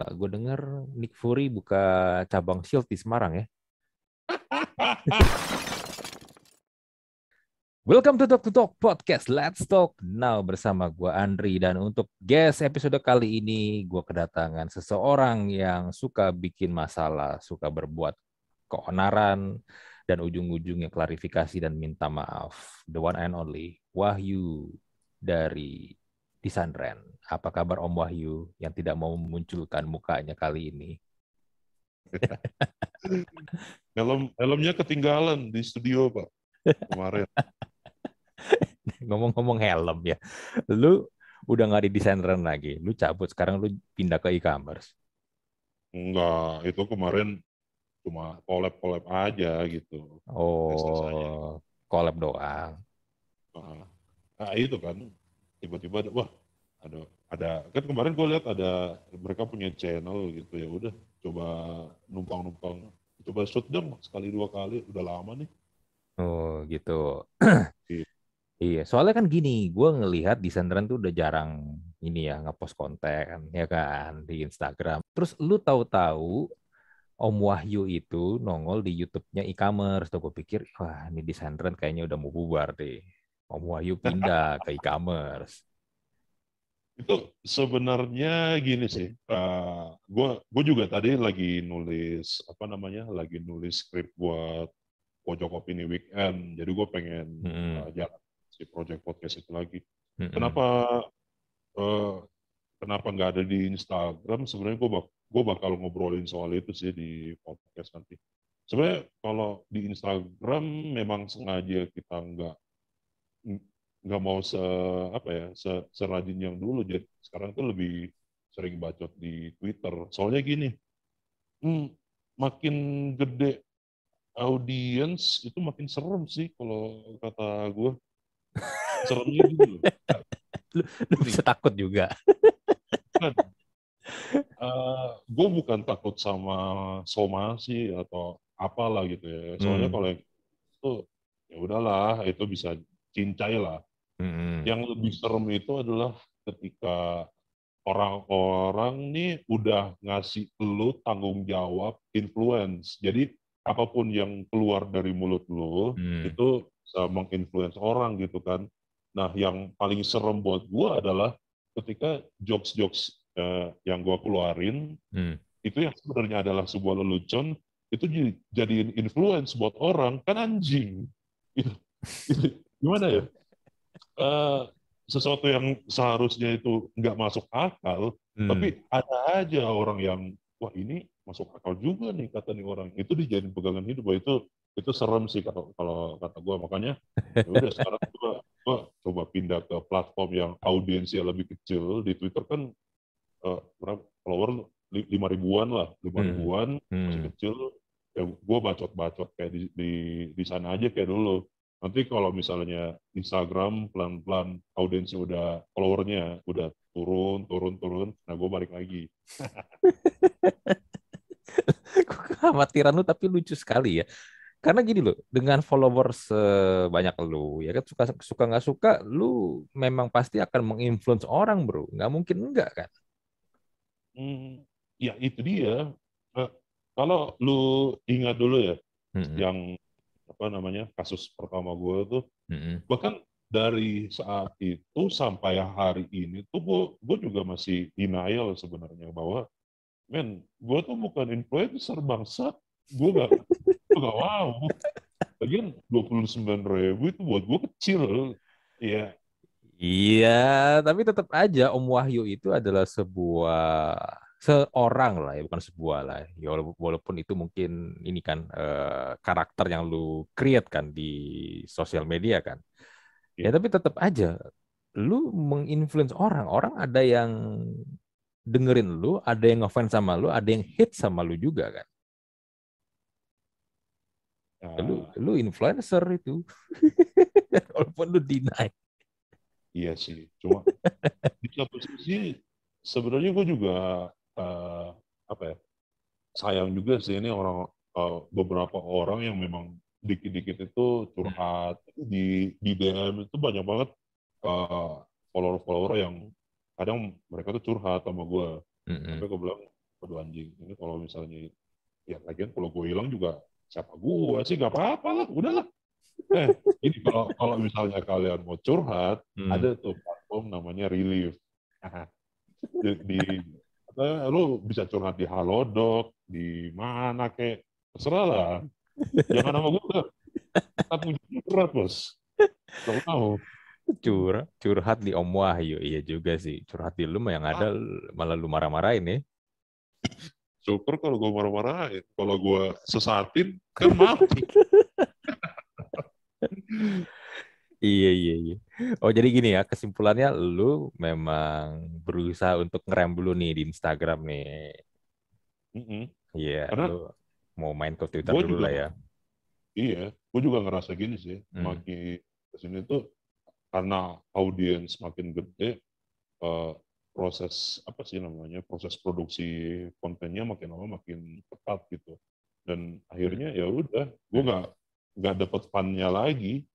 Gue denger Nick Fury buka cabang Shield di Semarang ya. Welcome to Talk Podcast. Let's Talk Now bersama gue Andri. Dan untuk guest episode kali ini, gue kedatangan seseorang yang suka bikin masalah, suka berbuat keonaran, dan ujung-ujungnya klarifikasi dan minta maaf. The one and only Wahyu dari Disandren. Apa kabar Om Wahyu yang tidak mau memunculkan mukanya kali ini? Helmnya ketinggalan di studio, Pak, kemarin. Ngomong-ngomong helm ya, lu udah nggak di Disandren lagi, lu cabut sekarang lu pindah ke e-commerce. Enggak, itu kemarin cuma collab-collab aja gitu. Tesnya saya. Oh, collab doang. Nah, nah, itu kan, tiba-tiba wah, ada, ada kan kemarin gue lihat ada mereka punya channel gitu ya. Udah, coba numpang-numpang. Coba shoot dong sekali dua kali, udah lama nih. Oh gitu. Gitu. Iya, soalnya kan gini, gue ngelihat Disandren tuh udah jarang ini ya ngepost konten ya kan di Instagram. Terus lu tahu-tahu Om Wahyu itu nongol di YouTube-nya e-commerce. Tuh gue pikir, wah ini Disandren kayaknya udah mau bubar deh. Om Wahyu pindah ke e-commerce. Itu sebenarnya gini sih, gue juga tadi lagi nulis apa namanya, lagi nulis skrip buat Pojok Opini Weekend. Jadi gue pengen Mm-mm. jalan si project podcast itu lagi. Mm-mm. Kenapa eh, kenapa nggak ada di Instagram? Sebenarnya gue bakal ngobrolin soal itu sih di podcast nanti. Sebenarnya kalau di Instagram memang sengaja kita nggak mau apa ya serajin yang dulu. Jadi sekarang tuh lebih sering bacot di Twitter. Soalnya gini, hmm, makin gede audiens itu makin serem sih kalau kata gue. Seremnya gini loh. Lu Gini, bisa takut juga. kan, gue bukan takut sama somasi atau apalah gitu ya. Soalnya Hmm. kalau yang itu ya udahlah, itu bisa cincai lah. Mm-mm. Yang lebih serem itu adalah ketika orang-orang nih udah ngasih lu tanggung jawab influence. Jadi apapun yang keluar dari mulut lu Hmm. itu bisa menginfluence orang gitu kan. Nah, yang paling serem buat gua adalah ketika jokes-jokes yang gua keluarin Hmm. itu yang sebenarnya adalah sebuah lelucon itu jadiin influence buat orang kan anjing. Itu, itu gimana ya? eh, Sesuatu yang seharusnya itu nggak masuk akal, Hmm. tapi ada aja orang yang wah ini masuk akal juga nih kata nih orang itu dijadiin pegangan hidup. Wah, itu serem sih kalau kalau kata gue. Makanya ya udah sekarang gua coba pindah ke platform yang audiensnya lebih kecil. Di Twitter kan berapa follower 5 ribuan lah, lima Hmm. ribuan masih Hmm. kecil. Ya gue bacot-bacot kayak di sana aja kayak dulu. Nanti kalau misalnya Instagram pelan-pelan audiensnya udah followernya udah turun turun turun, nah gue balik lagi. Kekhawatiran lu tapi lucu sekali ya. Karena gini loh, dengan followers sebanyak lu, ya kan suka suka nggak suka, lu memang pasti akan menginfluence orang bro. Nggak mungkin enggak kan? Hmm, ya itu dia. Eh, Kalau lu ingat dulu ya, Mm-mm. yang apa namanya kasus pertama gue tuh, Mm-mm. bahkan dari saat itu sampai hari ini tuh gue juga masih denial sebenarnya bahwa men gue tuh bukan influencer bangsat. Gue gak wow. Lagian 29 ribu itu buat gue kecil ya. Iya, tapi tetap aja Om Wahyu itu adalah sebuah seorang lah ya, bukan sebuah lah. Ya, walaupun itu mungkin ini kan karakter yang lu create kan di sosial media kan. Ya, Ya, tapi tetap aja lu menginfluence orang. Orang ada yang dengerin lu, ada yang ngefans sama lu, ada yang hate sama lu juga kan. ya, Lu influencer itu. Walaupun lu deny. iya sih, cuma di satu sisi sebenarnya gue juga eh, apa ya sayang juga sih ini orang, beberapa orang yang memang dikit-dikit itu curhat di DM itu banyak banget eh, follower-follower yang kadang mereka tuh curhat sama gue. Sampai Mm-mm. gue bilang, waduh anjing, ini kalau misalnya, ya lagian kalau gue hilang juga, siapa gue sih, gak apa-apa lah, udahlah. Ini kalau misalnya kalian mau curhat, Hmm. ada tuh platform namanya Relief. Di lu bisa curhat di Halodoc, di mana kayak terserah lah. Jangan sama gue, tanggung jawab berat bos. Gak mau. Curhat di Om Wahyu, iya juga sih. Curhat di lu mah yang ada malah lu marah-marahin ya. Syukur kalau gue marah-marahin. Kalau gue sesatin, kan mati. Iya, iya, iya. Oh, jadi gini ya, kesimpulannya lu memang berusaha untuk ngerem dulu nih di Instagram nih. Mm-mm. Iya, Karena lu mau main ke Twitter gue dulu juga, lah ya. iya, gue juga ngerasa gini sih. Hmm. Makin kesini tuh, karena audiens makin gede, eh, proses apa sih namanya, proses produksi kontennya makin lama makin ketat gitu, dan Hmm. akhirnya ya udah gue Hmm. nggak dapet funnya lagi.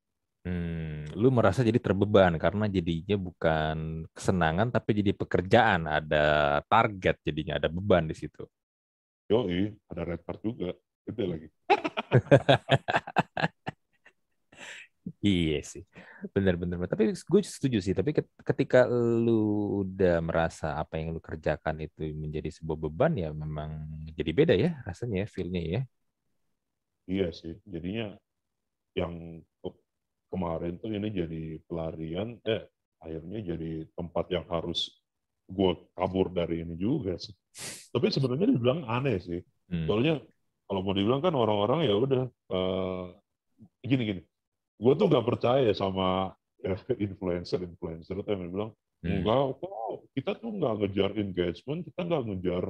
Lu merasa jadi terbeban karena jadinya bukan kesenangan tapi jadi pekerjaan, ada target jadinya ada beban di situ. Yoi, ada red card juga, gede lagi. Iya sih, benar-benar. Tapi gue setuju sih. Tapi ketika lu udah merasa apa yang lu kerjakan itu menjadi sebuah beban, ya memang jadi beda ya rasanya ya, feel-nya ya. Iya sih, jadinya yang kemarin tuh ini jadi pelarian, akhirnya jadi tempat yang harus gue kabur dari ini juga sih. Tapi sebenarnya dibilang aneh sih. Hmm. Soalnya kalau mau dibilang kan orang-orang ya udah, gini-gini. Gue tuh nggak percaya sama influencer tuh yang bilang Hmm. enggak kok, kita tuh nggak ngejar engagement, kita nggak ngejar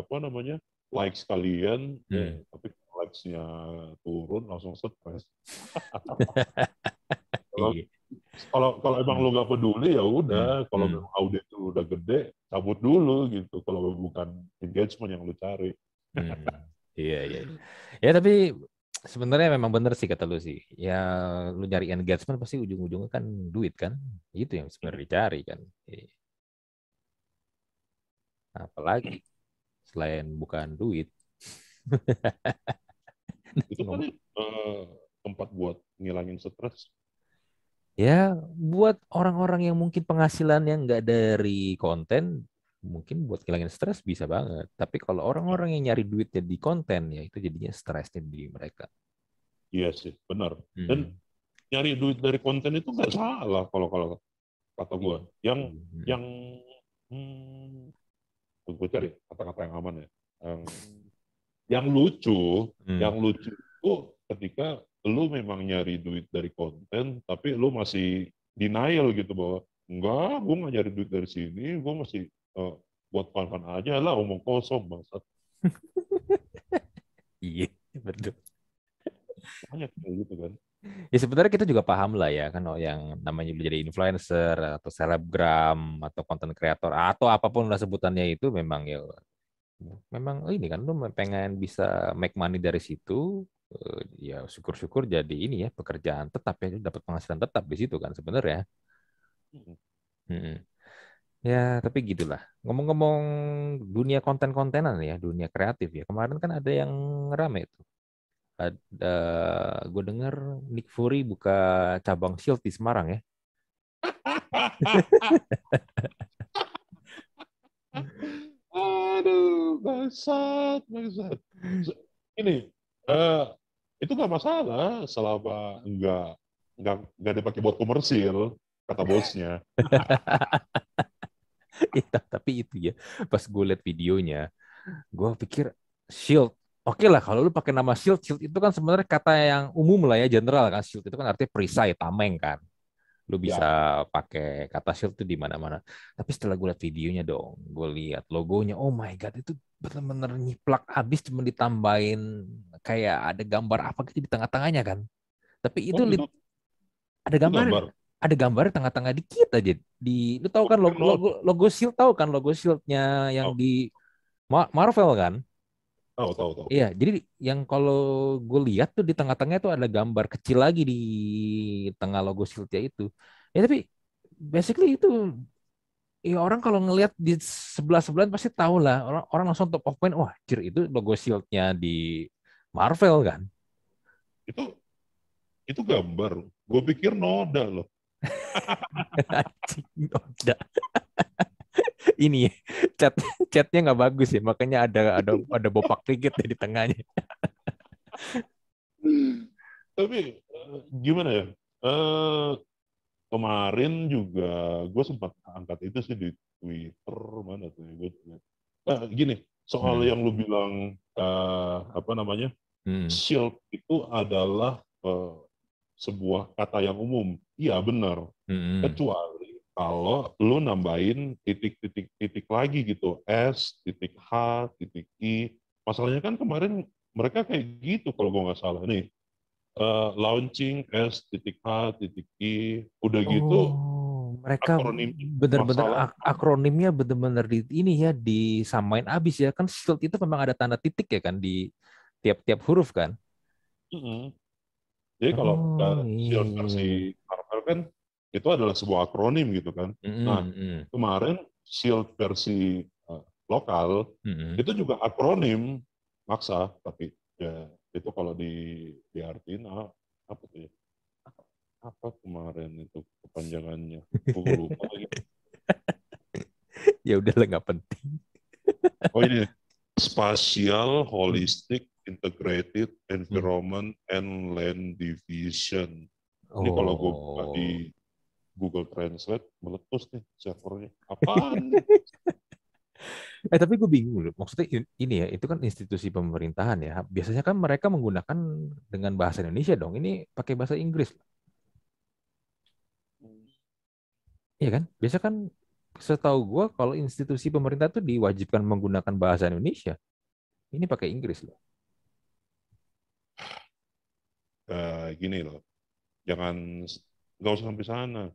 apa namanya, likes kalian, Hmm. tapi likes-nya turun langsung stres. Kalau Iya. kalau kalau emang Hmm. lu nggak peduli ya udah, Hmm. kalau Hmm. memang audiens lu udah gede, cabut dulu gitu. Kalau bukan engagement yang lu cari. Hmm. Iya, iya. Ya tapi sebenarnya memang bener sih kata lu sih. Ya lu nyari engagement pasti ujung-ujungnya kan duit kan. Itu yang sebenarnya dicari kan. Iya. Apalagi selain bukan duit. Itu kan tempat buat ngilangin stres. Ya, buat orang-orang yang mungkin penghasilannya nggak dari konten, mungkin buat ngilangin stres bisa banget. Tapi kalau orang-orang yang nyari duitnya di konten, ya itu jadinya stresnya di mereka. Iya sih, benar. Dan Hmm. nyari duit dari konten itu nggak salah kalau kalau kata gue. Iya. Yang Hmm. yang gue cari kata-kata yang aman ya. Yang, yang lucu, Hmm. yang lucu itu ketika lu memang nyari duit dari konten, tapi lu masih denial gitu bahwa enggak, gue nggak nyari duit dari sini, gue masih eh, buat fun-fun aja lah, omong kosong bangsat. Iya, betul. Banyak kayak gitu kan. Ya sebenarnya kita juga paham lah ya kan, oh, yang namanya menjadi influencer atau selebgram atau konten kreator atau apapun lah sebutannya itu memang ya memang ini kan lu pengen bisa make money dari situ, ya syukur-syukur jadi ini ya pekerjaan tetap ya dapat penghasilan tetap di situ kan sebenarnya. Mm-mm. Mm-mm. Ya tapi gitulah. Ngomong-ngomong dunia konten-kontenan ya, dunia kreatif ya. Kemarin kan ada yang rame tuh. Ada gue dengar Nick Fury buka cabang Shield di Semarang ya. Aduh, bangsat, bangsat. Ini eh, itu nggak masalah selama nggak dipakai buat komersil, kata bosnya. Iya, tapi itu ya pas gue liat videonya, gue pikir Shield. Oke lah, kalau lu pakai nama Shield, Shield itu kan sebenarnya kata yang umum lah ya, general kan. Shield itu kan artinya perisai, tameng kan. Lu bisa Ya, pakai kata Shield itu di mana-mana. Tapi setelah gue liat videonya dong, gue lihat logonya, oh my God, itu bener-bener nyiplak abis cuma ditambahin kayak ada gambar apa gitu di tengah-tengahnya kan. Tapi itu oh ada itu gambar, gambar. ada gambar di tengah-tengah dikit aja. Lu tahu Oh, kan keren logo, banget. logo Shield, tahu kan logo Shieldnya yang Tahu, di Marvel kan? tahu, tahu, tahu. Iya, jadi yang kalau gue lihat tuh di tengah-tengah tuh ada gambar kecil lagi di tengah logo Shield-nya itu. Ya tapi basically itu ya orang kalau ngelihat di sebelah-sebelah pasti tahu lah. Orang orang langsung top of mind. Wah, jir itu logo Shield-nya di Marvel kan. Itu itu gambar. Gue pikir noda loh. Anjing, udah. Ini chat chatnya nggak bagus ya, makanya ada bopak dikit di tengahnya. Tapi gimana ya? Eh, Kemarin juga gue sempat angkat itu sih di Twitter mana tuh ya, gini, soal Hmm. yang lu bilang apa namanya, Hmm. shield itu adalah sebuah kata yang umum. Iya benar, Hmm. kecuali kalau lu nambahin titik-titik lagi gitu, S titik H titik I. Masalahnya kan kemarin mereka kayak gitu kalau gue nggak salah nih, launching S titik H titik I, udah gitu Oh, mereka akronim benar-benar masalah. akronimnya benar-benar di ini ya disamain abis ya kan shield itu memang ada tanda titik ya kan di tiap-tiap huruf kan. Mm-mm. Jadi kalau Oh Shield iya. versi Marvel kan itu adalah sebuah akronim gitu kan. Nah, Mm-mm, mm, kemarin Shield versi lokal mm. itu juga akronim maksa, tapi ya itu kalau diartiin apa tuh ya? Apa kemarin itu kepanjangannya? Gue lupa lagi. Ya udahlah nggak penting. Oh ini Spatial Holistic Integrated Hmm. Environment and Land Division. Ini kalau gue buka Oh. di Google Translate meletus nih servernya. Apaan nih? Tapi gue bingung loh. Maksudnya ini ya, itu kan institusi pemerintahan ya. Biasanya kan mereka menggunakan dengan bahasa Indonesia dong. Ini pakai bahasa Inggris. Iya kan? Biasa kan setahu gue kalau institusi pemerintah tuh diwajibkan menggunakan bahasa Indonesia. Ini pakai Inggris loh. Gini loh, jangan nggak usah sampai sana.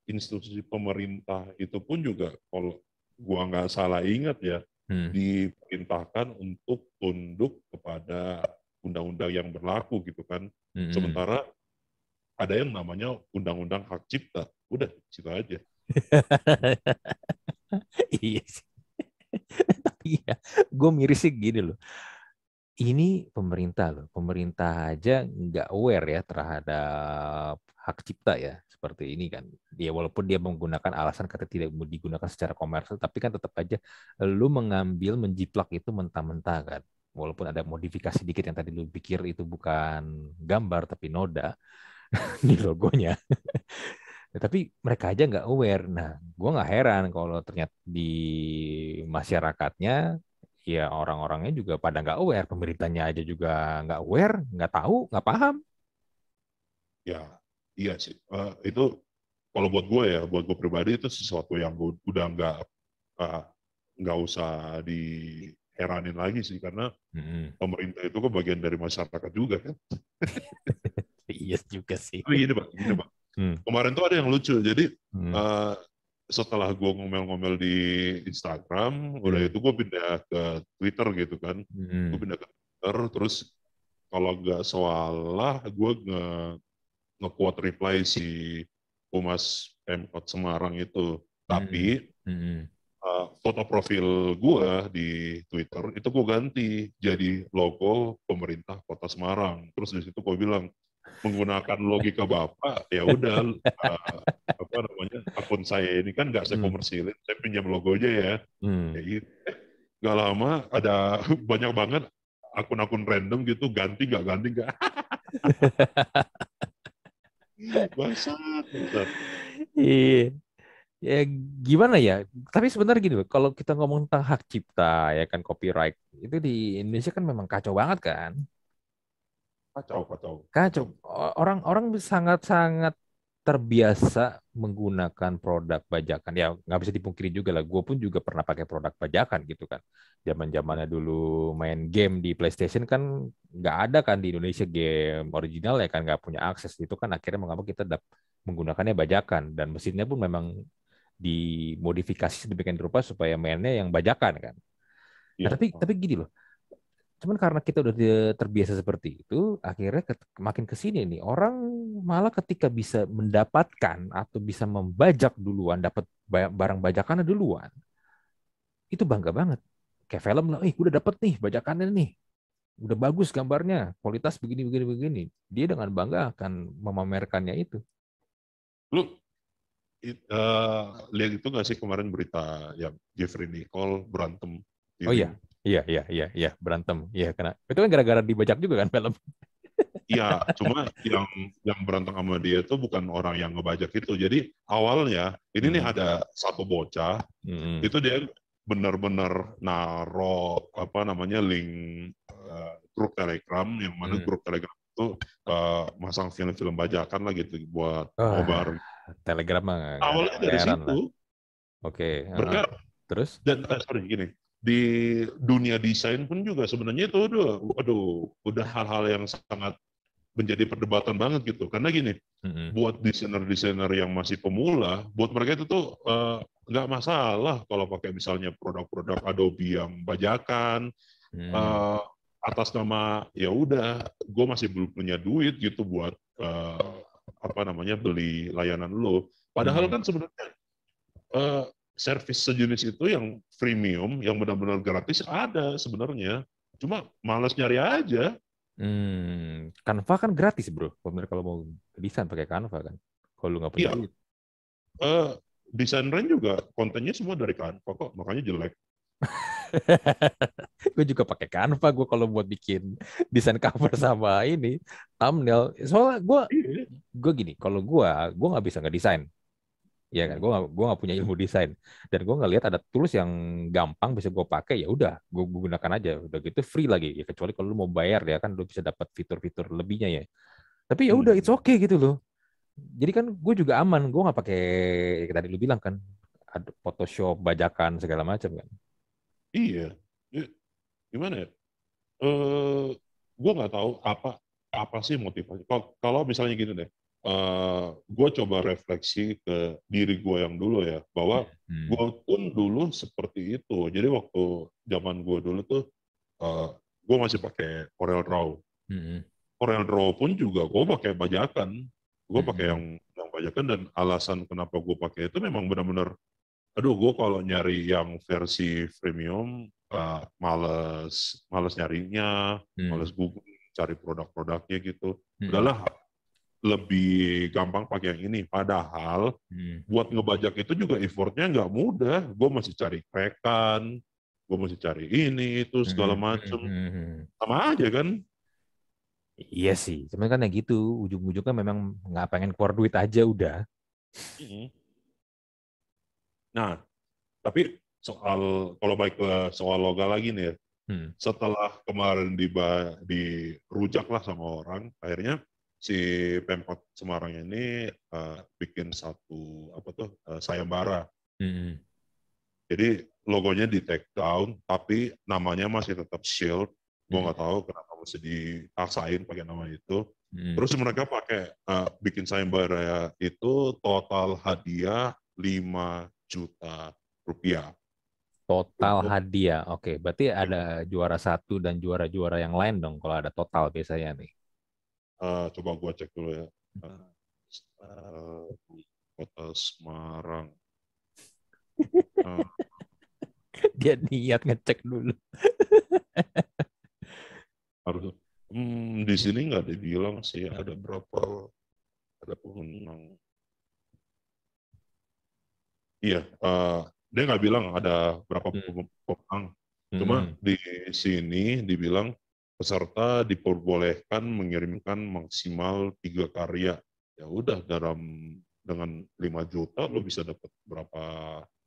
Institusi pemerintah itu pun juga kalau gua nggak salah ingat ya, Hmm. diperintahkan untuk tunduk kepada undang-undang yang berlaku gitu kan. Mm-mm. Sementara ada yang namanya undang-undang hak cipta. Udah, situ aja. Iya sih. Iya. Gue miris sih gini loh. Ini pemerintah loh. Pemerintah aja nggak aware ya terhadap hak cipta ya. Seperti ini kan. Dia walaupun dia menggunakan alasan kata tidak mau digunakan secara komersil, tapi kan tetap aja lu mengambil, menjiplak itu mentah-mentah kan. Walaupun ada modifikasi dikit yang tadi lu pikir itu bukan gambar tapi noda di logonya. Ya, tapi mereka aja nggak aware. Nah, gue nggak heran kalau ternyata di masyarakatnya ya orang-orangnya juga pada nggak aware, pemerintahnya aja juga nggak aware, nggak tahu, nggak paham. Ya, iya sih. Itu kalau buat gue pribadi itu sesuatu yang udah uh, nggak usah diheranin lagi sih, karena Mm-mm. pemerintah itu kan bagian dari masyarakat juga kan. Iya juga sih. Tapi gini pak, Hmm. kemarin tuh ada yang lucu. Jadi Hmm. uh, setelah gue ngomel-ngomel di Instagram, udah Hmm. itu gue pindah ke Twitter gitu kan. Gue Hmm. pindah ke Twitter, terus kalau nggak salah gue nge-quote reply si Humas Pemkot Semarang itu. Hmm. Tapi Hmm. foto profil gue di Twitter itu gue ganti jadi logo pemerintah Kota Semarang. Terus di situ gue bilang, menggunakan logika bapak, ya udah, apa namanya, akun saya ini kan nggak saya Hmm. komersilin, saya pinjam logonya ya. Hmm. Kayak gitu. Nggak lama ada banyak banget akun-akun random gitu, ganti nggak ganti nggak. Bangsat, bangsat. Iya. Ya gimana ya? Tapi sebenarnya gini loh, kalau kita ngomong tentang hak cipta ya kan copyright itu di Indonesia kan memang kacau banget kan. Kacau, kacau, Kacau. kacau. Orang-orang sangat-sangat terbiasa menggunakan produk bajakan. Ya nggak bisa dipungkiri juga lah. Gue pun juga pernah pakai produk bajakan gitu kan. Zaman-zamannya dulu main game di PlayStation kan nggak ada kan di Indonesia game original ya kan nggak punya akses itu kan akhirnya mengapa kita menggunakannya bajakan dan mesinnya pun memang dimodifikasi sedemikian rupa supaya mainnya yang bajakan kan. Nah, Iya. tapi gini loh. Cuman karena kita udah terbiasa seperti itu, akhirnya makin ke sini nih orang malah ketika bisa mendapatkan atau bisa membajak duluan, dapat barang bajakannya duluan, itu bangga banget. Kayak film lah, gue udah dapet nih bajakannya nih, udah bagus gambarnya, kualitas begini begini begini. Dia dengan bangga akan memamerkannya itu. Lu lihat itu nggak sih kemarin berita yang Jeffrey Nicole berantem di Oh iya, ring? iya berantem, iya karena itu kan gara-gara dibajak juga kan film. Iya, cuma yang berantem sama dia itu bukan orang yang ngebajak itu. Jadi awalnya ini nih Hmm. ada satu bocah Hmm. itu dia benar-benar naro apa namanya link grup Telegram yang mana Hmm. grup Telegram itu masang film-film bajakan lah gitu buat Wah, nobar. Telegram mah nggak Awalnya dari heran lah. situ Oke, mereka terus? dan sorry gini di dunia desain pun juga sebenarnya itu udah hal-hal yang sangat menjadi perdebatan banget gitu karena gini Hmm. buat desainer-desainer yang masih pemula buat mereka itu tuh nggak masalah kalau pakai misalnya produk-produk Adobe yang bajakan Hmm. eh, atas nama ya udah gue masih belum punya duit gitu buat apa namanya beli layanan lo padahal Hmm. kan sebenarnya eh, service sejenis itu yang freemium, yang benar-benar gratis ada sebenarnya. Cuma malas nyari aja. Canva kan gratis bro. Kalau mau desain pakai Canva kan. Kalau lu nggak punya Iya, duit. eh, desain Ren juga kontennya semua dari Canva kok, makanya jelek. Gue juga pakai Canva gue kalau buat bikin desain cover sama ini thumbnail. Soalnya Iya. gue gini, kalau gue nggak bisa ngedesain. Ya kan, Hmm. gue nggak punya ilmu desain dan gue ngelihat ada tools yang gampang bisa gue pakai ya udah gue gunakan aja udah gitu free lagi ya kecuali kalau lu mau bayar ya kan lu bisa dapat fitur-fitur lebihnya ya tapi ya udah it's Hmm. okay gitu loh jadi kan gue juga aman gue nggak pakai kayak tadi lu bilang kan ada Photoshop bajakan segala macam kan. Iya. Eh, Gimana ya? Eh, gue nggak tahu apa sih motivasi. Kalau misalnya gini deh, gue coba refleksi ke diri gue yang dulu ya, bahwa Hmm. gue pun dulu seperti itu. Jadi waktu zaman gue dulu tuh, gue masih pakai Corel Draw. Hmm. Corel Draw pun juga gue pakai bajakan. Gue pakai Hmm. yang bajakan dan alasan kenapa gue pakai itu memang benar-benar aduh gue kalau nyari yang versi premium males males nyarinya Hmm. males Google cari produk-produknya gitu Hmm. udahlah lebih gampang pakai yang ini padahal Hmm. buat ngebajak itu juga effortnya nggak mudah gue masih cari rekan gue masih cari ini itu segala Hmm. macem Hmm. sama aja kan. Iya sih, cuman kan ya gitu, ujung-ujungnya memang nggak pengen keluar duit aja udah. Mm. Nah tapi kalau baik ke soal loga lagi nih ya Hmm. setelah kemarin dirujak lah sama orang, akhirnya si Pemkot Semarang ini bikin satu apa tuh sayembara. Hmm. Jadi logonya di take down, tapi namanya masih tetap Shield. Gue Hmm. nggak tahu kenapa mesti dipaksain pakai nama itu. Hmm. Terus mereka pakai bikin sayembara itu total hadiah 5 juta rupiah Total untuk hadiah. Oke, berarti ada juara satu dan juara-juara yang lain dong kalau ada total biasanya nih. coba gue cek dulu ya. Uh, Kota Semarang. Uh, Dia niat ngecek dulu. harus di sini nggak dibilang sih ada berapa ada pemenang. Iya, dia nggak bilang ada berapa Hmm. pemenang. Cuma Hmm. di sini dibilang peserta diperbolehkan mengirimkan maksimal 3 karya. Ya udah dengan 5 juta lo bisa dapat berapa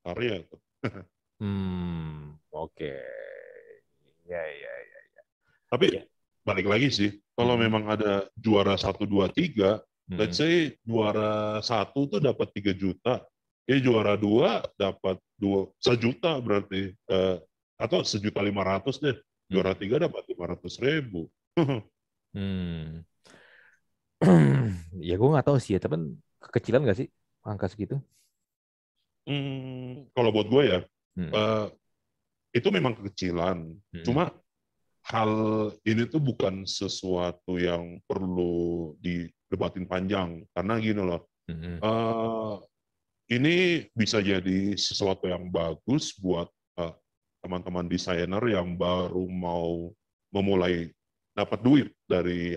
karya tuh. Oke. Ya, ya, ya. Tapi Ya. balik lagi sih, kalau Hmm. memang ada juara 1, 2, 3, let's Hmm. say juara 1 tuh dapat 3 juta, juara 2 dapat 1 juta berarti, atau 1,5 juta deh, juara Hmm. 3 dapat 500.000. Hmm. Ya gue nggak tahu sih ya, tapi kekecilan nggak sih angka segitu? Kalau buat gue ya, Hmm. eh, itu memang kekecilan. Hmm. Cuma hal ini tuh bukan sesuatu yang perlu didebatin panjang, karena gini loh, Hmm. eh, ini bisa jadi sesuatu yang bagus buat teman-teman desainer yang baru mau memulai dapat duit dari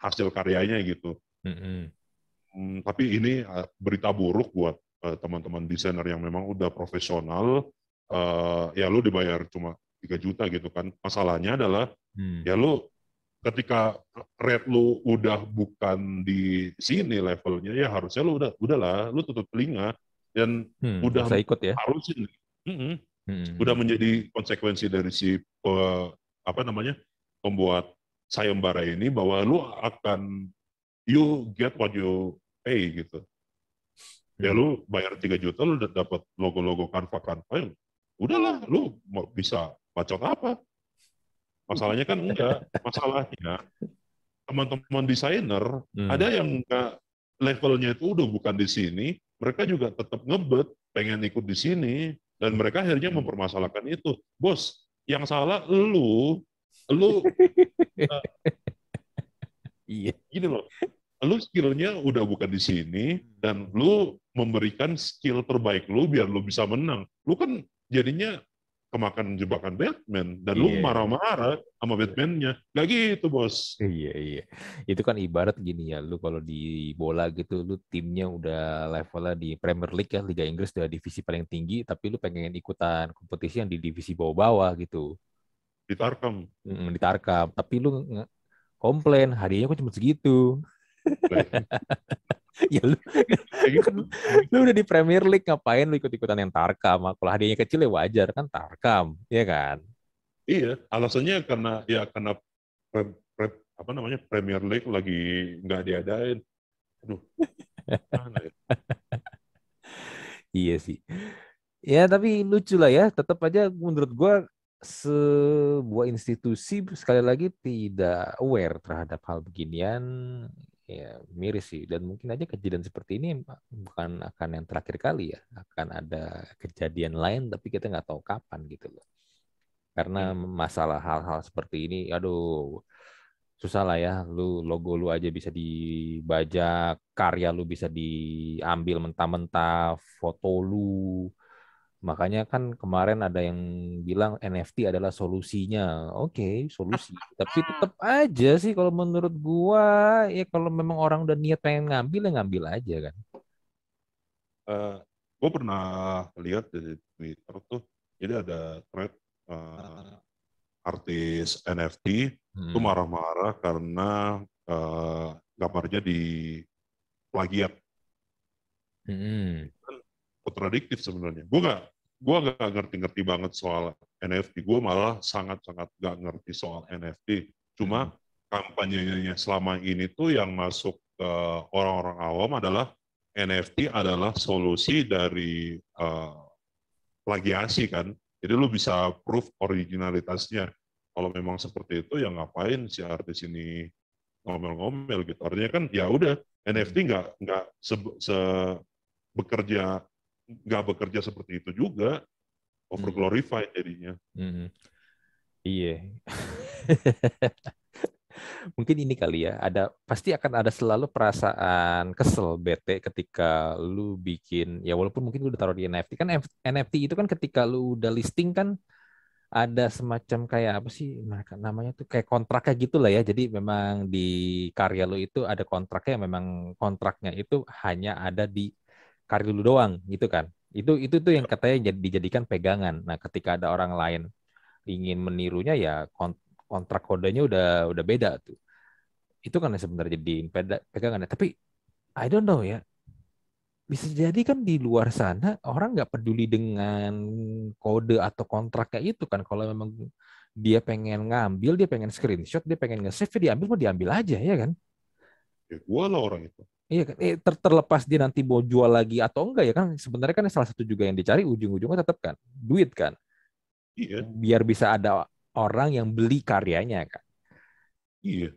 hasil karyanya gitu. Tapi ini berita buruk buat teman-teman desainer yang memang udah profesional. Ya lu dibayar cuma 3 juta gitu kan. Masalahnya adalah ya lu ketika rate lu udah bukan di sini levelnya, ya harusnya lu udahlah lu tutup telinga dan udah Usah ikut ya. harusin. Udah menjadi konsekuensi dari si pembuat sayembara ini, bahwa lu akan you get what you pay gitu. Ya lu bayar 3 juta lu udah dapat logo-logo Canva, udahlah lu mau bisa bacot apa. Masalahnya kan enggak. Masalahnya teman-teman desainer ada yang enggak, levelnya itu udah bukan di sini, mereka juga tetap ngebet pengen ikut di sini, dan mereka akhirnya mempermasalahkan itu. Bos, yang salah lu Iya. gini loh, lu skillnya udah bukan di sini dan lu memberikan skill terbaik lu biar lu bisa menang. Lu kan jadinya kemakan jebakan Batman dan lu marah-marah sama Batman-nya. Gak gitu, bos. Iya. Itu kan ibarat gini ya, lu kalau di bola gitu, lu timnya udah levelnya di Premier League ya, Liga Inggris udah divisi paling tinggi, tapi lu pengen ikutan kompetisi yang di divisi bawah-bawah gitu. Ditarkam. Ditarkam. Tapi lu komplain, hadiahnya kok cuma segitu. Ya lu, lu udah di Premier League, ngapain lu ikut-ikutan yang tarkam? Kalau hadiahnya kecil ya wajar kan, tarkam, ya kan? Iya, alasannya karena Premier League lagi nggak diadain. Aduh, mana ya? Iya sih. Ya tapi lucu lah ya, tetap aja menurut gua sebuah institusi sekali lagi tidak aware terhadap hal beginian, ya miris sih. Dan mungkin aja kejadian seperti ini bukan akan yang terakhir kali ya, akan ada kejadian lain tapi kita nggak tahu kapan gitu loh. Karena masalah hal-hal seperti ini, aduh susah lah ya. Logo lu aja bisa dibajak, karya lu bisa diambil mentah-mentah, foto lu. Makanya kan kemarin ada yang bilang NFT adalah solusinya. Oke, solusi. Tapi tetap aja sih kalau menurut gua, ya kalau memang orang udah niat pengen ngambil, ya ngambil aja kan. Gue pernah lihat di Twitter tuh, jadi ada thread artis NFT itu marah-marah karena gambarnya di plagiat. Kan kontradiktif sebenarnya. Gue nggak ngerti-ngerti banget soal NFT. Gue malah sangat-sangat nggak ngerti soal NFT. Cuma kampanyenya selama ini tuh yang masuk ke orang-orang awam adalah NFT adalah solusi dari plagiasi kan. Jadi lu bisa proof originalitasnya. Kalau memang seperti itu, ya ngapain si artis ini ngomel-ngomel gitu. Artinya kan ya udah, NFT nggak bekerja nggak bekerja seperti itu juga, over glorified jadinya. Iya. Mungkin ini kali ya, pasti akan ada selalu perasaan kesel, bete ketika lu bikin, ya walaupun mungkin lu udah taruh di NFT. Kan NFT itu kan ketika lu udah listing kan ada semacam kayak apa sih mereka namanya tuh, kayak kontraknya gitu lah ya. Jadi memang di karya lu itu ada kontraknya, memang kontraknya itu hanya ada di karya lu doang gitu kan. Itu tuh yang katanya dijadikan pegangan. Nah, ketika ada orang lain ingin menirunya, ya kontrak kodenya udah beda tuh. Itu kan yang sebenarnya jadiin pegangan. Tapi I don't know ya. Bisa jadi kan di luar sana orang nggak peduli dengan kode atau kontraknya itu kan. Kalau memang dia pengen ngambil, dia pengen screenshot, dia pengen nge-save, dia diambil, mau diambil aja ya kan. Ya gue lah orang itu. Iya kan. Terlepas dia nanti mau jual lagi atau enggak ya kan. Sebenarnya kan salah satu juga yang dicari ujung-ujungnya tetap kan duit kan. Iya. Biar bisa ada orang yang beli karyanya kan. Iya.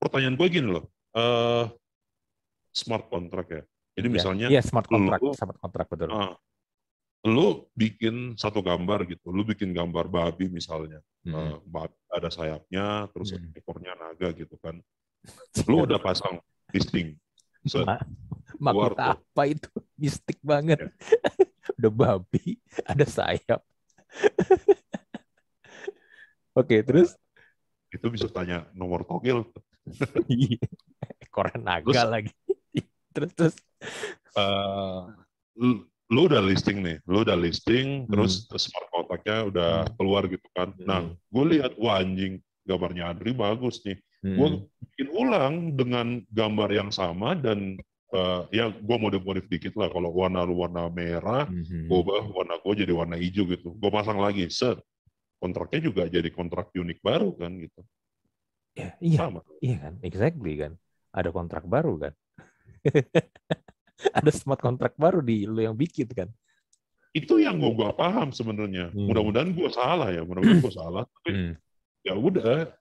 Pertanyaan gue gini loh. Smart contract ya. Jadi misalnya Iya, smart contract betul. Lu bikin satu gambar gitu, lu bikin gambar babi misalnya, ada sayapnya, terus ekornya naga gitu kan, lu udah pasang listing, Set, keluar Makhluk tuh. apa itu? Mistik banget. Ya, Udah babi, ada sayap. Oke, nah, terus? itu bisa tanya nomor togel. Koran naga Terus lagi. Terus. eh, lu udah listing nih, Hmm. terus smart kontaknya udah Hmm. keluar gitu kan. Nah, Hmm. gue lihat wah anjing, gambarnya Adri bagus nih. Gue Hmm. bikin ulang dengan gambar yang sama dan ya gue modif-modif dikit lah. Kalau warna lu warna merah, gue Hmm. ubah warna gue jadi warna hijau gitu. Gue pasang lagi, set. Kontraknya juga jadi kontrak unik baru kan gitu. Ya, iya, Sama. iya kan, exactly kan. Ada kontrak baru kan. Ada smart kontrak baru di lu yang bikin kan. Itu yang gue paham sebenarnya. Hmm. Mudah-mudahan gue salah ya, mudah-mudahan gue salah. Tapi Hmm. ya udah,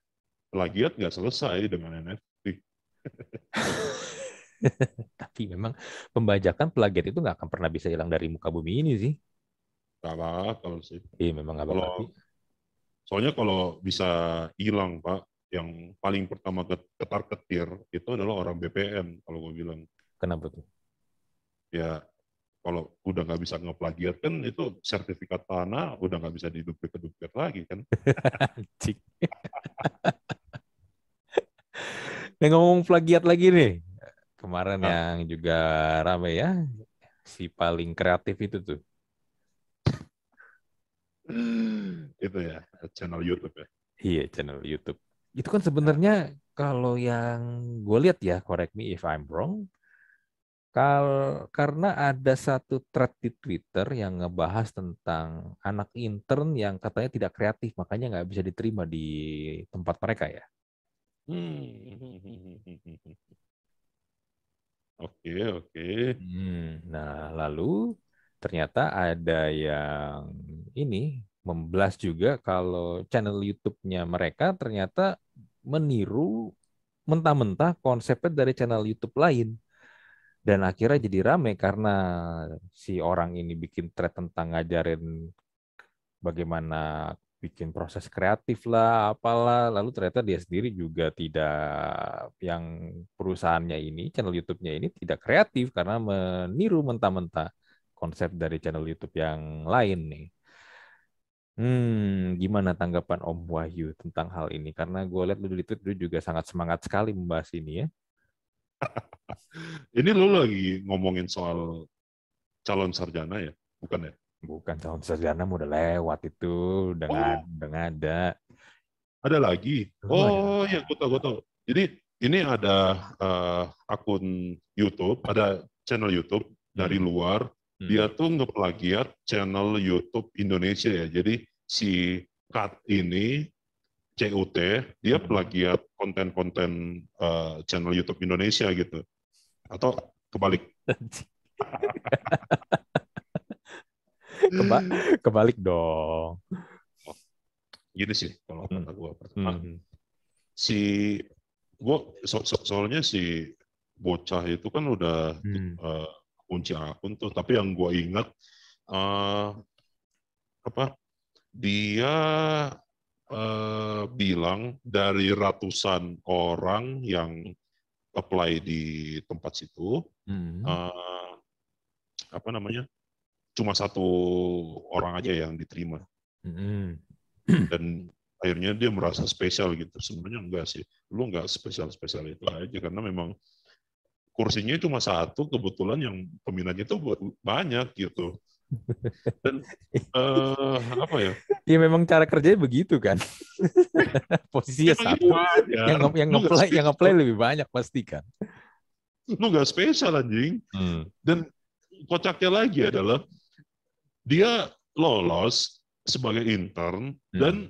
plagiat nggak selesai dengan NFT. Tapi memang pembajakan plagiat itu nggak akan pernah bisa hilang dari muka bumi ini sih. Nggak bakal sih. Iya, memang nggak bakal. Kalau soalnya kalau bisa hilang Pak, yang paling pertama ketar ketir itu adalah orang BPN. Kalau gue bilang Kenapa tuh? ya kalau udah nggak bisa ngeplagiat kan itu sertifikat tanah udah nggak bisa diduplikat lagi kan. Cik. Nah, ngomong plagiat lagi nih. Kemarin Nah, yang juga rame ya, si paling kreatif itu tuh. itu ya channel YouTube ya. Iya, channel YouTube. Itu kan sebenarnya kalau yang gue lihat ya, correct me if I'm wrong, karena ada satu thread di Twitter yang ngebahas tentang anak intern yang katanya tidak kreatif, makanya nggak bisa diterima di tempat mereka ya. Oke, oke. Nah, lalu ternyata ada yang ini memblas juga kalau channel YouTube-nya mereka ternyata meniru mentah-mentah konsepnya dari channel YouTube lain. Dan akhirnya jadi rame karena si orang ini bikin thread tentang ngajarin bagaimana bikin proses kreatif lah, apalah. Lalu ternyata dia sendiri juga tidak, yang perusahaannya ini, channel YouTube-nya ini tidak kreatif karena meniru mentah-mentah konsep dari channel YouTube yang lain nih. Gimana tanggapan Om Wahyu tentang hal ini? Karena gue lihat lu di Twitter juga sangat semangat sekali membahas ini ya. Ini lu lagi ngomongin soal calon sarjana ya, bukan ya? Bukan calon sarjana udah lewat itu, Oh, udah nggak ada. ada lagi. Oh, ada Oh ya, lagi. gue tahu. Jadi ini ada akun YouTube, ada channel YouTube dari Hmm. luar. Dia Hmm. tuh ngeplagiat channel YouTube Indonesia ya. Jadi si Kat ini CUT dia Hmm. plagiat konten-konten channel YouTube Indonesia gitu. Atau kebalik. Keba Kebalik dong. Oh, gini sih kalau Hmm. kata gue pertama Hmm. si gue soalnya si bocah itu kan udah Hmm. uh, kunci akun tuh tapi yang gue ingat uh, apa dia bilang dari ratusan orang yang apply di tempat situ Hmm. uh, apa namanya cuma satu orang aja yang diterima Hmm. dan akhirnya dia merasa spesial gitu sebenarnya enggak sih lu enggak spesial spesial itu aja karena memang kursinya cuma satu kebetulan yang peminatnya itu banyak gitu dan apa ya Ya memang cara kerjanya begitu kan. Posisinya memang itu satu. wajar lu nggak Yang ngeplay spesial lebih banyak pasti kan. lu nggak spesial anjing Hmm. dan kocaknya lagi adalah dia lolos sebagai intern dan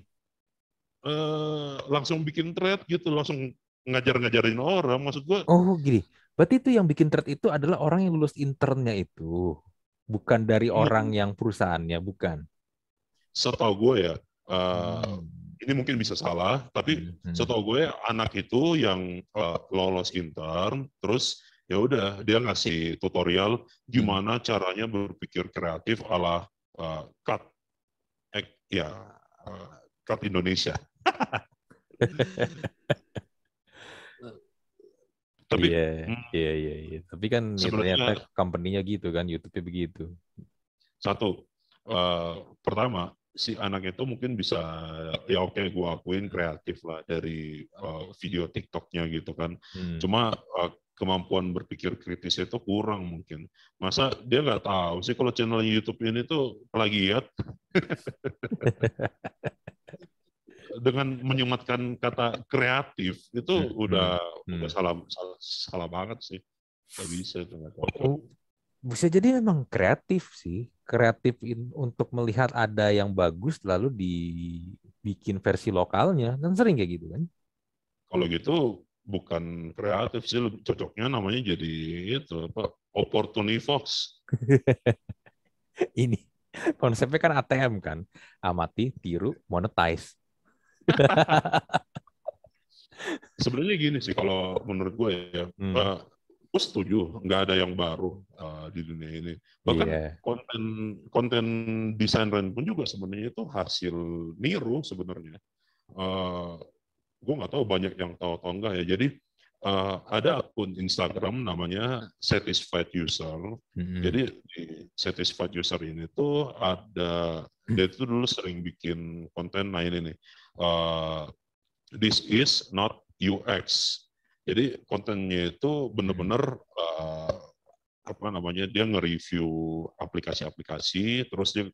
Hmm. langsung bikin thread gitu langsung ngajar-ngajarin orang maksud gua Oh, gini. Berarti itu yang bikin thread itu adalah orang yang lulus internnya itu. Bukan dari orang yang perusahaannya, bukan. setahu gue ya Hmm. ini mungkin bisa salah tapi Hmm. Hmm. setahu gue anak itu yang lolos intern terus ya udah dia ngasih tutorial Hmm. gimana caranya berpikir kreatif ala cut ya cut Indonesia Tapi Iya. Tapi kan ya ternyata sebenarnya company-nya gitu kan, YouTube-nya begitu. satu, pertama si anak itu mungkin bisa, ya oke gue akuin kreatif lah dari video TikTok-nya gitu kan. Hmm. Cuma kemampuan berpikir kritis itu kurang mungkin. Masa dia nggak tahu sih kalau channel YouTube ini tuh plagiat dengan menyematkan kata kreatif itu Hmm. udah salah banget sih. Nggak bisa itu nggak cocok. Oh, bisa jadi memang kreatif sih. Kreatif untuk melihat ada yang bagus lalu dibikin versi lokalnya. Kan sering kayak gitu kan. Kalau gitu bukan kreatif sih, cocoknya namanya jadi itu apa, opportunivox. Ini konsepnya kan ATM kan. Amati, tiru, monetize. Sebenarnya gini sih kalau menurut gue ya, Hmm. gue setuju nggak ada yang baru di dunia ini. Bahkan Iya. konten konten desain pun juga sebenarnya itu hasil niru sebenarnya. Uh, gue nggak tahu banyak yang tahu atau enggak ya. Jadi ada akun Instagram namanya Satisfied User. Hmm. Jadi di Satisfied User ini tuh ada, dia itu dulu sering bikin konten, nah ini nih, this is not UX. Jadi kontennya itu Hmm. benar-benar apa namanya, dia nge-review aplikasi-aplikasi, terus dia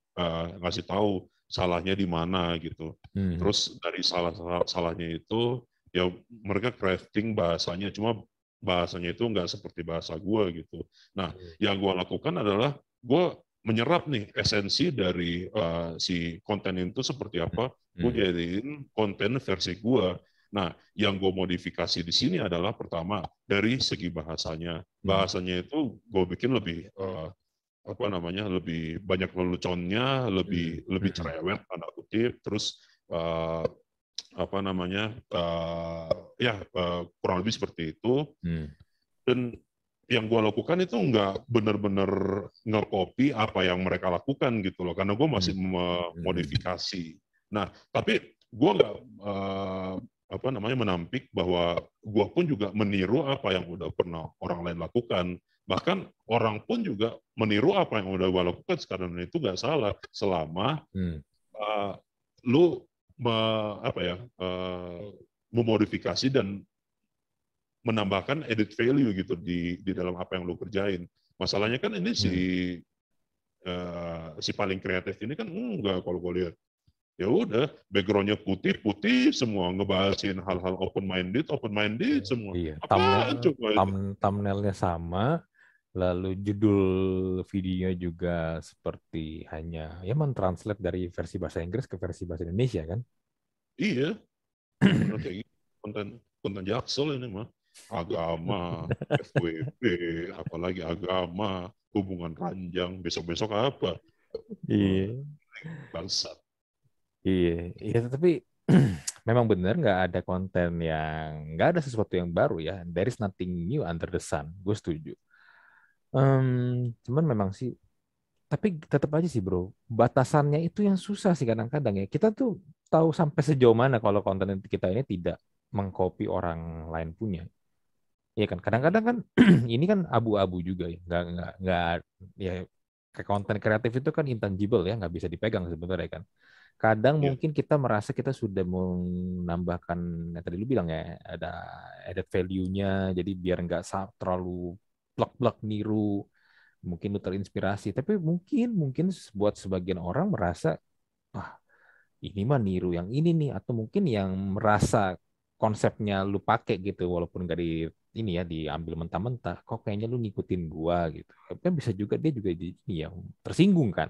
ngasih tahu salahnya di mana gitu. Hmm. Terus dari salahnya itu ya mereka crafting bahasanya, cuma bahasanya itu nggak seperti bahasa gue gitu. Nah, yang gue lakukan adalah gue menyerap nih esensi dari si konten itu seperti apa, gue Hmm. jadiin konten versi gue. Nah, yang gue modifikasi di sini adalah pertama dari segi bahasanya. Hmm. Bahasanya itu gue bikin lebih apa namanya, lebih banyak leluconnya, Hmm. lebih Hmm. cerewet tanda kutip, terus apa namanya, ya kurang lebih seperti itu. Hmm. Dan yang gue lakukan itu nggak benar-benar nge-copy apa yang mereka lakukan gitu loh, karena gue masih Hmm. Hmm. memodifikasi. Nah, tapi gue nggak apa namanya menampik bahwa gue pun juga meniru apa yang udah pernah orang lain lakukan. Bahkan orang pun juga meniru apa yang udah gue lakukan sekarang, itu nggak salah selama Hmm. uh, lu apa ya, memodifikasi dan menambahkan edit value gitu di dalam apa yang lu kerjain. Masalahnya kan ini Hmm. si paling kreatif ini kan enggak, kalau gue lihat ya udah backgroundnya putih putih semua, ngebahasin hal-hal open minded semua. Iya, Apaan coba itu? thumbnailnya sama, lalu judul videonya juga seperti hanya ya mentranslate dari versi bahasa Inggris ke versi bahasa Indonesia kan? Iya, bener-bener kayak gitu. konten konten jaksel ini mah, agama, FWB, apalagi agama, hubungan ranjang, besok-besok apa, Iya, bangsat. iya, iya. Tapi memang benar nggak ada konten yang nggak ada sesuatu yang baru ya. There is nothing new under the sun. Gue setuju. Cuman memang sih, tapi tetap aja sih bro, batasannya itu yang susah sih kadang-kadang ya. Kita tuh tahu sampai sejauh mana kalau konten kita ini tidak mengcopy orang lain punya. Iya kan, kadang-kadang kan ini kan abu-abu juga ya, nggak ya, kayak konten kreatif itu kan intangible ya, nggak bisa dipegang sebenarnya kan. Kadang Ya, mungkin kita merasa kita sudah menambahkan yang tadi lu bilang ya, ada added value-nya, jadi biar nggak terlalu plak-plak niru, mungkin lu terinspirasi, tapi mungkin mungkin buat sebagian orang merasa, ah ini mah niru yang ini nih, atau mungkin yang merasa konsepnya lu pakai gitu walaupun gak di ini ya diambil mentah-mentah, kok kayaknya lu ngikutin gua gitu, kan bisa juga dia juga di ini ya tersinggung kan,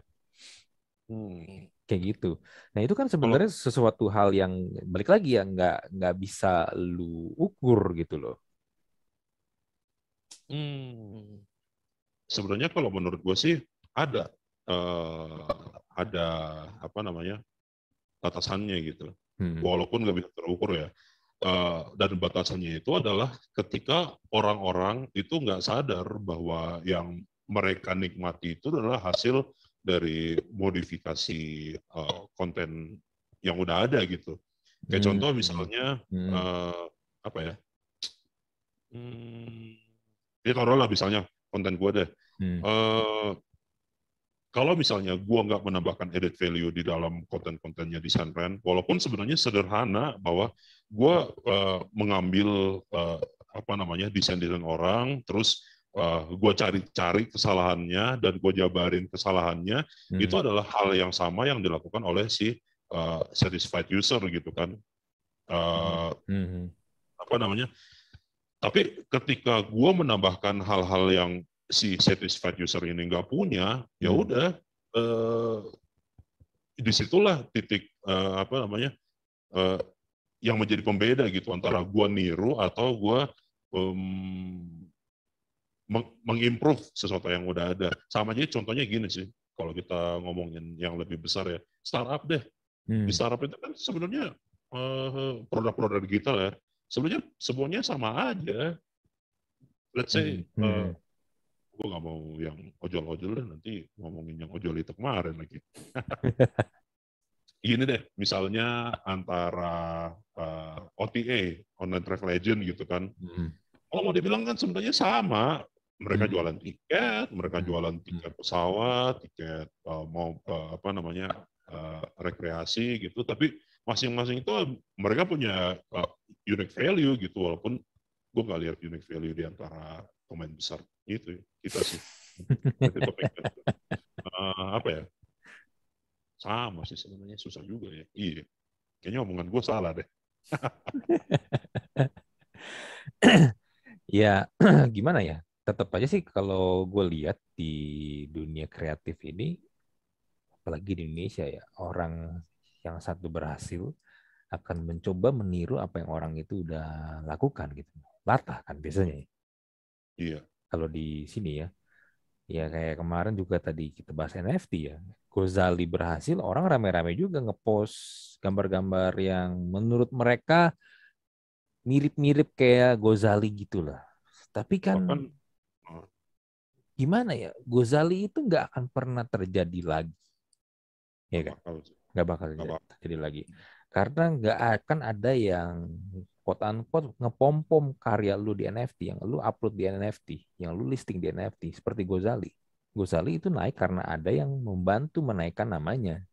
hmm. kayak gitu. Nah itu kan Kalau sebenarnya sesuatu hal yang balik lagi ya nggak bisa lu ukur gitu loh. hmm, sebenarnya kalau menurut gue sih ada eh, ada apa namanya, batasannya gitu, Hmm. walaupun nggak bisa terukur ya. Dan batasannya itu adalah ketika orang-orang itu nggak sadar bahwa yang mereka nikmati itu adalah hasil dari modifikasi konten yang udah ada gitu. Kayak Hmm. contoh Hmm. misalnya Hmm. apa ya, Hmm, ya taruhlah misalnya konten gue deh. Hmm. Eh, Kalau misalnya gue nggak menambahkan added value di dalam konten-kontennya di Sandren, walaupun sebenarnya sederhana bahwa gue mengambil apa namanya desain-desain orang, terus gue cari-cari kesalahannya dan gue jabarin kesalahannya, itu Hmm. adalah hal yang sama yang dilakukan oleh si satisfied user gitu kan. Hmm. Eh, Hmm. apa namanya? Tapi ketika gue menambahkan hal-hal yang si satisfied user ini nggak punya, ya Hmm. udah eh, disitulah titik apa namanya eh, yang menjadi pembeda gitu antara gue niru atau gue um, mengimprove sesuatu yang udah ada. Sama aja contohnya gini sih, kalau kita ngomongin yang lebih besar ya, startup deh. Di Hmm. startup itu kan sebenarnya produk-produk digital ya, sebenarnya semuanya sama aja. Let's Hmm. say Hmm. gue nggak mau yang ojol-ojol deh, nanti ngomongin yang ojol itu kemarin lagi. Gini deh, misalnya antara OTA, online travel agent gitu kan. Hmm. Kalau mau dibilang kan sebenarnya sama. Mereka Hmm. jualan tiket, mereka Hmm. jualan tiket pesawat, tiket mau apa namanya rekreasi gitu. Tapi masing-masing itu mereka punya unique value gitu. Walaupun gue nggak lihat unique value di antara pemain besar itu kita sih. Nanti topiknya apa ya? Sama sih sebenarnya susah juga ya. Iya. Kayaknya omongan gue salah deh. Ya, gimana ya? Tetap aja sih kalau gue lihat di dunia kreatif ini, apalagi di Indonesia ya, orang yang satu berhasil akan mencoba meniru apa yang orang itu udah lakukan gitu. Latah kan biasanya ya. Iya. Kalau di sini ya, ya kayak kemarin juga tadi kita bahas NFT ya. Gozali berhasil, orang rame-rame juga ngepost gambar-gambar yang menurut mereka mirip-mirip kayak Gozali gitulah. Tapi kan Bahkan eh, gimana ya, Gozali itu nggak akan pernah terjadi lagi, ya nggak kan? bakal sih. Nggak bakal Nggak bakal. terjadi lagi. Karena nggak akan ada yang quote unquote ngepompom karya lu di NFT, yang lu upload di NFT, yang lu listing di NFT, seperti Gozali. Gozali itu naik karena ada yang membantu menaikkan namanya.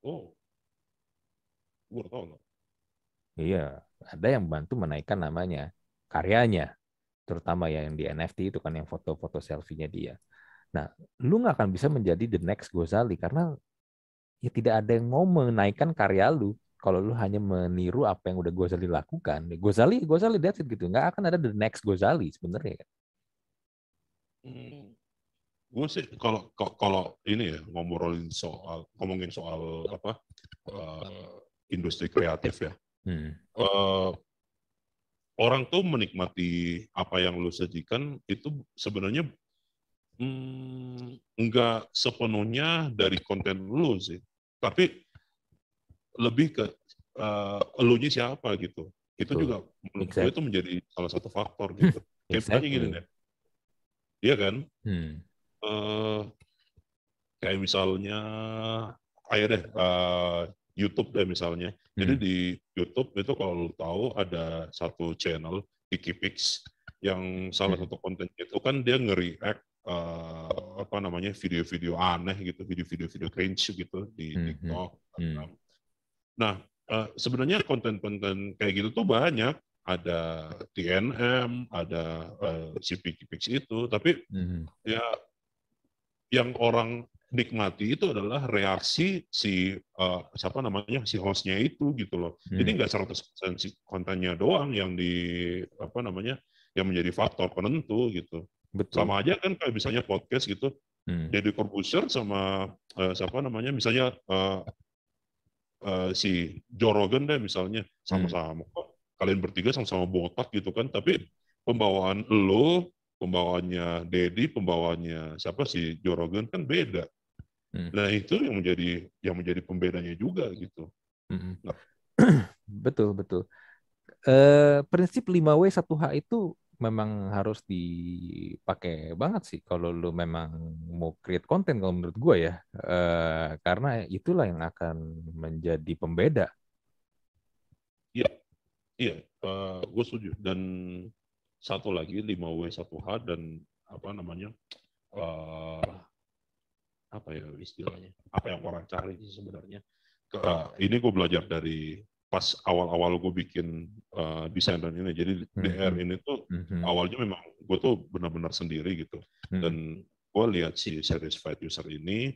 Oh, gue baru tahu loh. Iya, ada yang membantu menaikkan namanya, karyanya, terutama ya yang di NFT itu kan yang foto-foto selfie-nya dia. Nah, lu nggak akan bisa menjadi the next Gozali karena ya tidak ada yang mau menaikkan karya lu. Kalau lu hanya meniru apa yang udah Gozali lakukan, Gozali, Gozali, that's it gitu. Nggak akan ada the next Gozali sebenarnya kan. Hmm. Gue sih kalau ini ya ngomongin soal apa industri kreatif ya. Hmm. Eh, Orang tuh menikmati apa yang lu sajikan itu sebenarnya nggak sepenuhnya dari konten lu sih, tapi lebih ke elunya siapa gitu. Itu Betul. juga menurut gue Exact. itu menjadi salah satu faktor gitu. Kayak misalnya gini Exactly. deh, iya kan? Hmm. Eh, Kayak misalnya, ayo deh, YouTube deh misalnya. Jadi Hmm. di YouTube itu kalau lu tahu ada satu channel, PikiPix, yang salah Hmm. satu kontennya itu kan dia nge-react apa namanya video-video aneh gitu, video-video cringe gitu di Hmm. Hmm. TikTok. Hmm. Nah, sebenarnya konten-konten kayak gitu tuh banyak. Ada TNM, ada si PikiPix itu, tapi Hmm. ya yang orang nikmati itu adalah reaksi si siapa namanya si hostnya itu gitu loh. Jadi Hmm. nggak 100% si kontennya doang yang di apa namanya yang menjadi faktor penentu gitu. Betul. Sama aja kan kayak misalnya podcast gitu. Hmm. Deddy Corbuzier sama siapa namanya misalnya si Joe Rogan deh misalnya Hmm. sama-sama kok kalian bertiga sama-sama botak gitu kan tapi pembawaan lo pembawaannya Deddy pembawaannya siapa si Joe Rogan kan beda. Hmm. Nah itu yang menjadi pembedanya juga gitu. Hmm. Nah, Betul, betul. Prinsip 5W 1H itu memang harus dipakai banget sih kalau lu memang mau create konten kalau menurut gue ya. Karena itulah yang akan menjadi pembeda. ya Iya, gue setuju. Dan satu lagi 5W1H dan apa namanya, eh, apa ya istilahnya, apa yang orang cari sih sebenarnya. Ini gue belajar dari pas awal-awal gue bikin desain dan ini. Jadi DR ini tuh awalnya memang gue tuh benar-benar sendiri gitu. Dan gue lihat si satisfied user ini,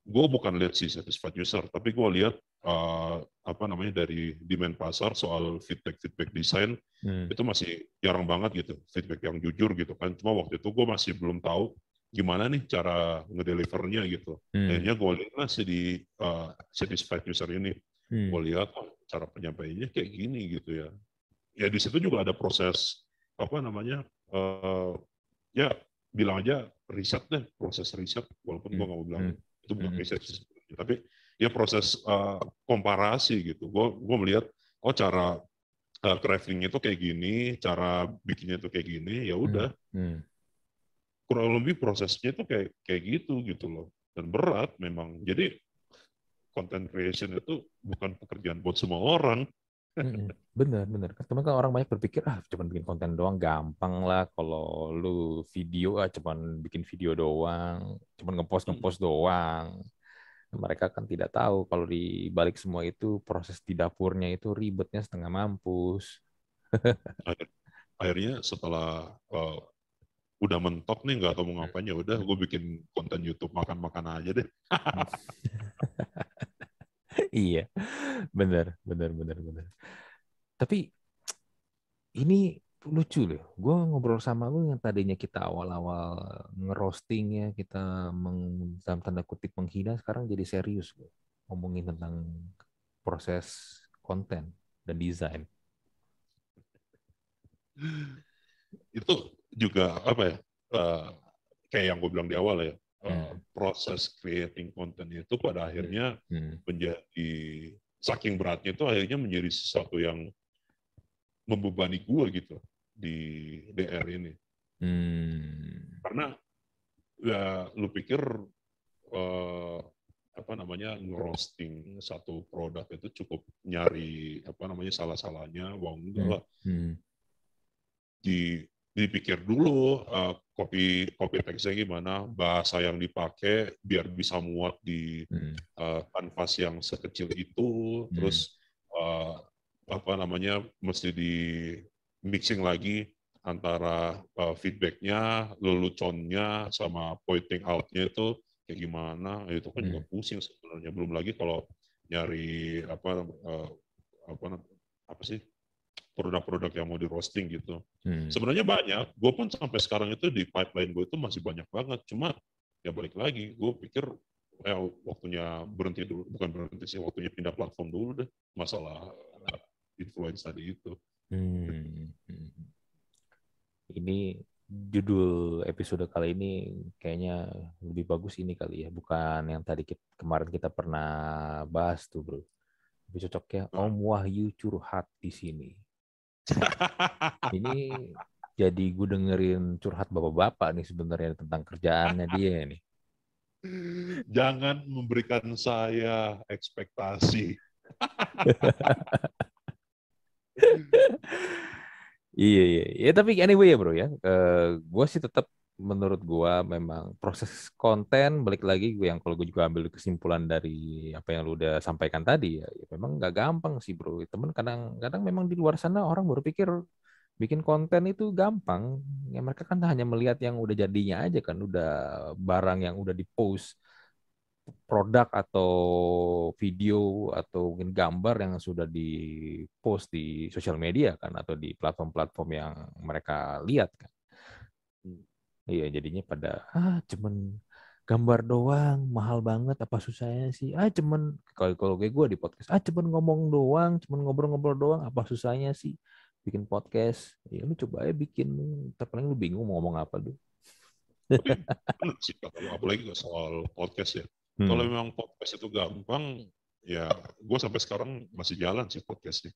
gue bukan lihat si satisfied user, tapi gue lihat apa namanya dari demand pasar soal feedback desain itu masih jarang banget gitu, feedback yang jujur gitu kan. Cuma waktu itu gue masih belum tahu gimana nih cara ngedelivernya gitu. Akhirnya gue lihat lah di satisfied user ini, gue lihat cara penyampaiannya kayak gini gitu ya. Ya di situ juga ada proses apa namanya, ya bilang aja riset deh, proses riset, walaupun gue nggak mau bilang itu bukan riset, tapi ya proses komparasi gitu. Gue melihat oh cara crafting itu kayak gini, cara bikinnya itu kayak gini, ya udah. Kurang lebih prosesnya itu kayak gitu loh, dan berat memang. Jadi content creation itu bukan pekerjaan buat semua orang. Bener. Karena kan orang banyak berpikir, cuma bikin konten doang gampang lah. Kalau lu video, cuma bikin video doang, cuma ngepost doang. Mereka kan tidak tahu kalau di balik semua itu proses di dapurnya itu ribetnya setengah mampus. Akhirnya setelah udah mentok nih nggak tahu mau ngapain, ya udah gue bikin konten YouTube makan-makan aja deh. Iya, bener. Tapi ini lucu loh. Gue ngobrol sama lu yang tadinya kita awal-awal ngerosting ya, kita dalam tanda kutip menghina, sekarang jadi serius loh. Ngomongin tentang proses konten dan desain. Itu juga apa ya, kayak yang gue bilang di awal ya, proses creating konten itu pada akhirnya menjadi, saking beratnya itu akhirnya menjadi sesuatu yang membebani gue gitu di DR ini. Karena ya lu pikir apa namanya ngerosting satu produk itu cukup nyari apa namanya salah-salahnya, wah enggak lah. Dipikir dulu copy teksnya gimana, bahasa yang dipakai biar bisa muat di kanvas yang sekecil itu, terus apa namanya mesti di mixing lagi antara feedbacknya, leluconnya, sama pointing out-nya itu kayak gimana, itu kan juga pusing sebenarnya. Belum lagi kalau nyari apa sih produk-produk yang mau di roasting gitu. Sebenarnya banyak. Gue pun sampai sekarang itu di pipeline gue itu masih banyak banget. Cuma ya balik lagi, gue pikir waktunya berhenti dulu, bukan berhenti sih, waktunya pindah platform dulu deh. Masalah influence tadi itu. Ini judul episode kali ini kayaknya lebih bagus ini kali ya, bukan yang tadi kemarin kita pernah bahas tuh bro. Lebih cocoknya Om Wahyu curhat di sini. Ini jadi gue dengerin curhat bapak-bapak nih sebenarnya tentang kerjaannya dia nih. Jangan memberikan saya ekspektasi. Iya. Ya, tapi anyway ya bro ya. Gue sih tetap menurut gue memang proses konten balik lagi gue yang kalau gue juga ambil kesimpulan dari apa yang lu udah sampaikan tadi ya, memang nggak gampang sih bro. Temen kadang-kadang memang di luar sana orang berpikir bikin konten itu gampang. Ya mereka kan hanya melihat yang udah jadinya aja kan, udah barang yang udah di-post, produk atau video atau mungkin gambar yang sudah di-post di sosial media kan atau di platform-platform yang mereka lihat kan. Iya, jadinya pada cuman gambar doang, mahal banget apa susahnya sih? Cuman kalau kayak gue di podcast, cuman ngomong doang, cuman ngobrol-ngobrol doang, apa susahnya sih bikin podcast? Ya lu coba aja bikin, terpaling lu bingung mau ngomong apa lu. Tapi benar sih, kalau apalagi soal podcast ya. Kalau memang podcast itu gampang, ya gue sampai sekarang masih jalan sih podcastnya.